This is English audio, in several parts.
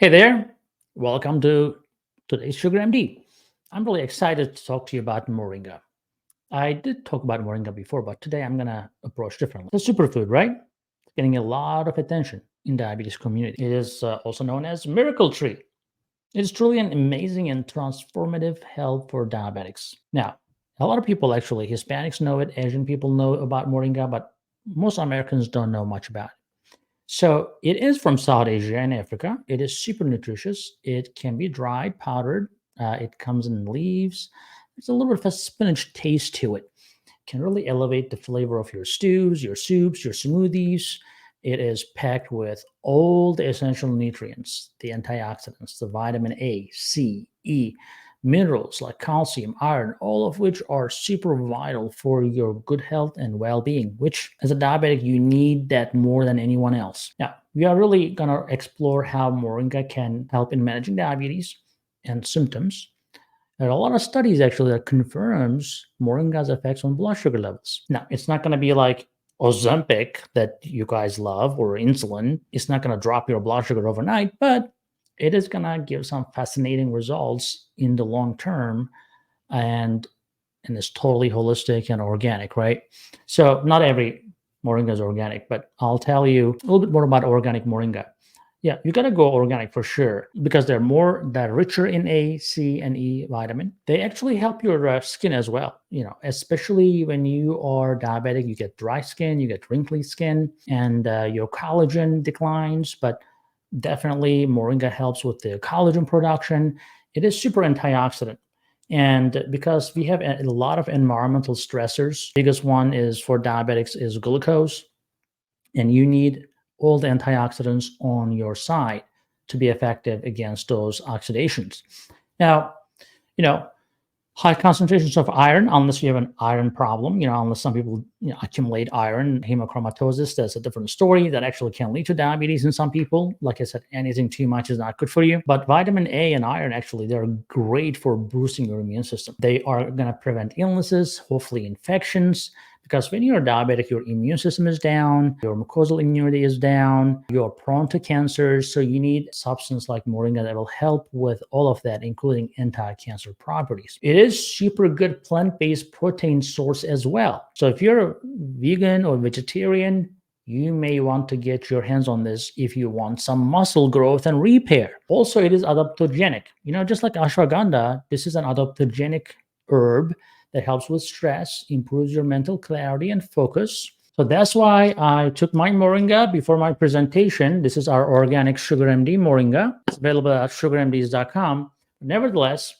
Hey there, welcome to today's SugarMD. I'm really excited to talk to you about Moringa. I did talk about Moringa before, but today I'm gonna approach differently. It's a superfood, right? It's getting a lot of attention in diabetes community. It is also known as miracle tree. It is truly an amazing and transformative help for diabetics. Now, a lot of people actually, Hispanics know it, Asian people know about Moringa, but most Americans don't know much about it. So it is from South Asia and Africa. It is super nutritious. It can be dried, powdered. It comes in leaves. There's a little bit of a spinach taste to it. Can really elevate the flavor of your stews, your soups, your smoothies. It is packed with all the essential nutrients, the antioxidants, the vitamin A, C, E, minerals like calcium, iron, all of which are super vital for your good health and well-being, which as a diabetic, you need that more than anyone else. Now, we are really going to explore how Moringa can help in managing diabetes and symptoms. There are a lot of studies actually that confirms Moringa's effects on blood sugar levels. Now, it's not going to be like Ozempic that you guys love or insulin. It's not going to drop your blood sugar overnight, but it is going to give some fascinating results in the long term and and it's totally holistic and organic, right? So not every moringa is organic, but I'll tell you a little bit more about organic moringa. Yeah, you got to go organic for sure because they're richer in A, C, and E vitamin. They actually help your skin as well. Especially when you are diabetic, you get dry skin, you get wrinkly skin, and your collagen declines. But definitely, moringa helps with the collagen production. It is super antioxidant. And because we have a lot of environmental stressors, biggest one is for diabetics is glucose, and you need all the antioxidants on your side to be effective against those oxidations. Now, you know, high concentrations of iron, unless you have an iron problem, unless some people accumulate iron, hemochromatosis, that's a different story that actually can lead to diabetes in some people. Like I said, anything too much is not good for you. But vitamin A and iron, actually, they're great for boosting your immune system. They are going to prevent illnesses, hopefully infections, because when you're diabetic, your immune system is down, your mucosal immunity is down, you're prone to cancers. So you need substance like moringa that will help with all of that, including anti-cancer properties. It is super good plant-based protein source as well. So if you're a vegan or vegetarian, you may want to get your hands on this if you want some muscle growth and repair. Also, it is adaptogenic. Just like ashwagandha, this is an adaptogenic herb that helps with stress, improves your mental clarity and focus. So that's why I took my moringa before my presentation. This is our organic SugarMD moringa. It's available at sugarmds.com. Nevertheless,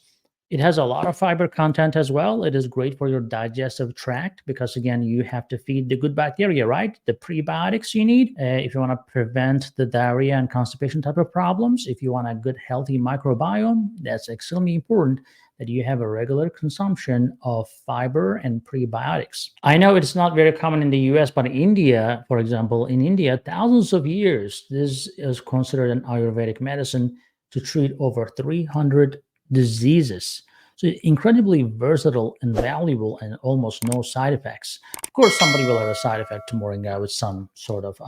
it has a lot of fiber content as well. It is great for your digestive tract because, again, you have to feed the good bacteria, right? The prebiotics you need if you want to prevent the diarrhea and constipation type of problems. If you want a good, healthy microbiome, that's extremely important that you have a regular consumption of fiber and prebiotics. I know it's not very common in the US, but in India, for example, in India, thousands of years, this is considered an Ayurvedic medicine to treat over 300 diseases. So incredibly versatile and valuable and almost no side effects. Of course, somebody will have a side effect to moringa with some sort of,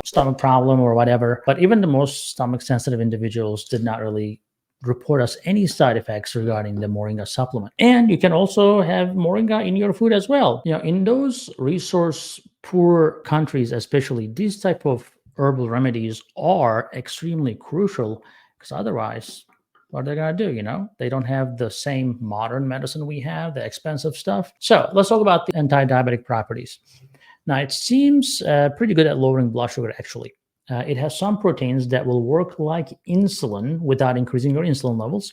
stomach problem or whatever. But even the most stomach sensitive individuals did not really report us any side effects regarding the moringa supplement. And you can also have moringa in your food as well. In those resource poor countries, especially, these type of herbal remedies are extremely crucial because otherwise, what are they going to do? They don't have the same modern medicine we have, the expensive stuff. So let's talk about the anti-diabetic properties. Now, it seems pretty good at lowering blood sugar, actually. It has some proteins that will work like insulin without increasing your insulin levels,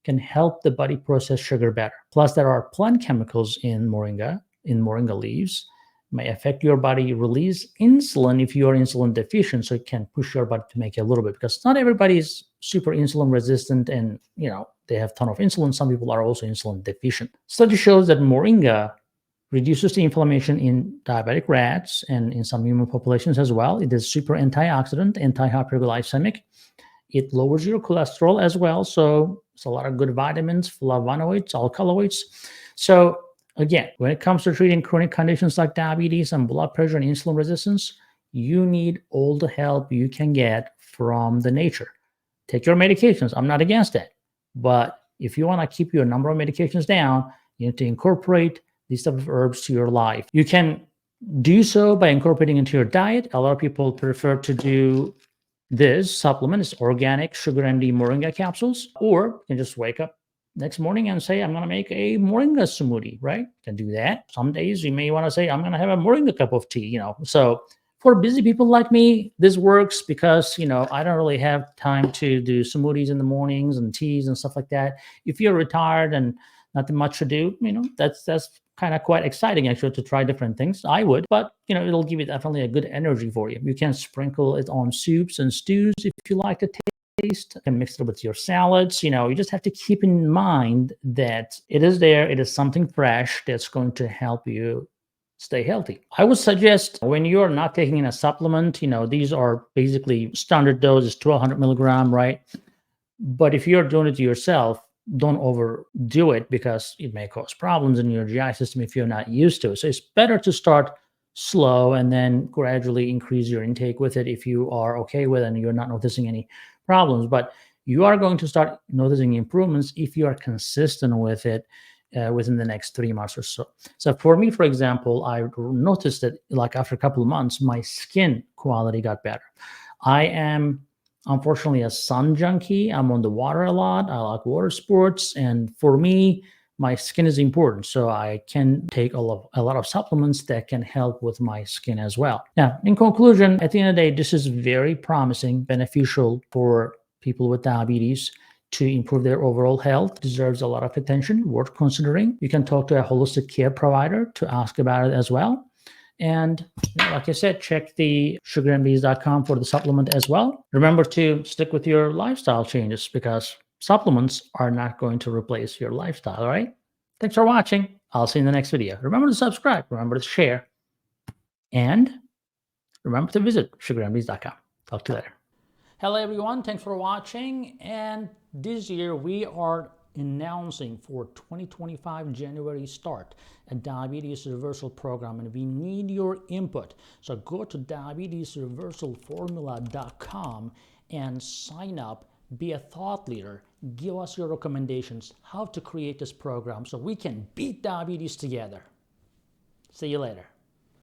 can help the body process sugar better. Plus, there are plant chemicals in moringa leaves, may affect your body release insulin if you are insulin deficient, so it can push your body to make a little bit, because not everybody is super insulin resistant and, they have a ton of insulin. Some people are also insulin deficient. Study shows that moringa reduces the inflammation in diabetic rats and in some human populations as well. It is super antioxidant, anti-hyperglycemic. It lowers your cholesterol as well. So it's a lot of good vitamins, flavonoids, alkaloids. So again, when it comes to treating chronic conditions like diabetes and blood pressure and insulin resistance, you need all the help you can get from the nature. take your medications. I'm not against that. But if you want to keep your number of medications down, you need to incorporate these type of herbs to your life. You can do so by incorporating into your diet. A lot of people prefer to do this supplement is organic SugarMD Moringa capsules, or you can just wake up next morning and say, I'm going to make a Moringa smoothie, right? You can do that. Some days you may want to say, I'm going to have a Moringa cup of tea, So for busy people like me, this works because, I don't really have time to do smoothies in the mornings and teas and stuff like that. If you're retired and nothing much to do, that's kind of quite exciting actually to try different things. I would, but it'll give you definitely a good energy for you. You can sprinkle it on soups and stews if you like the taste. You can mix it with your salads. You just have to keep in mind that it is there. It is something fresh that's going to help you stay healthy. I would suggest when you're not taking in a supplement, these are basically standard doses, 1200 milligram, right? But if you're doing it yourself, don't overdo it because it may cause problems in your GI system if you're not used to it. So it's better to start slow and then gradually increase your intake with it if you are okay with it and you're not noticing any problems. But you are going to start noticing improvements if you are consistent with it within the next 3 months or so. So for me, for example, I noticed that like after a couple of months, my skin quality got better. I am unfortunately a sun junkie. I'm on the water a lot. I like water sports. And for me, my skin is important. So I can take a lot of supplements that can help with my skin as well. Now, in conclusion, at the end of the day, this is very promising, beneficial for people with diabetes to improve their overall health. Deserves a lot of attention, worth considering. You can talk to a holistic care provider to ask about it as well. And like I said, check the sugarmds.com for the supplement as well. Remember to stick with your lifestyle changes because supplements are not going to replace your lifestyle, all right? Thanks for watching. I'll see you in the next video. Remember to subscribe, remember to share, and remember to visit sugarmds.com. Talk to you later. Hello, everyone. Thanks for watching. And this year we are announcing for 2025 January start a diabetes reversal program, and we need your input. So go to diabetesreversalformula.com and sign up, be a thought leader, give us your recommendations how to create this program so we can beat diabetes together. See you later.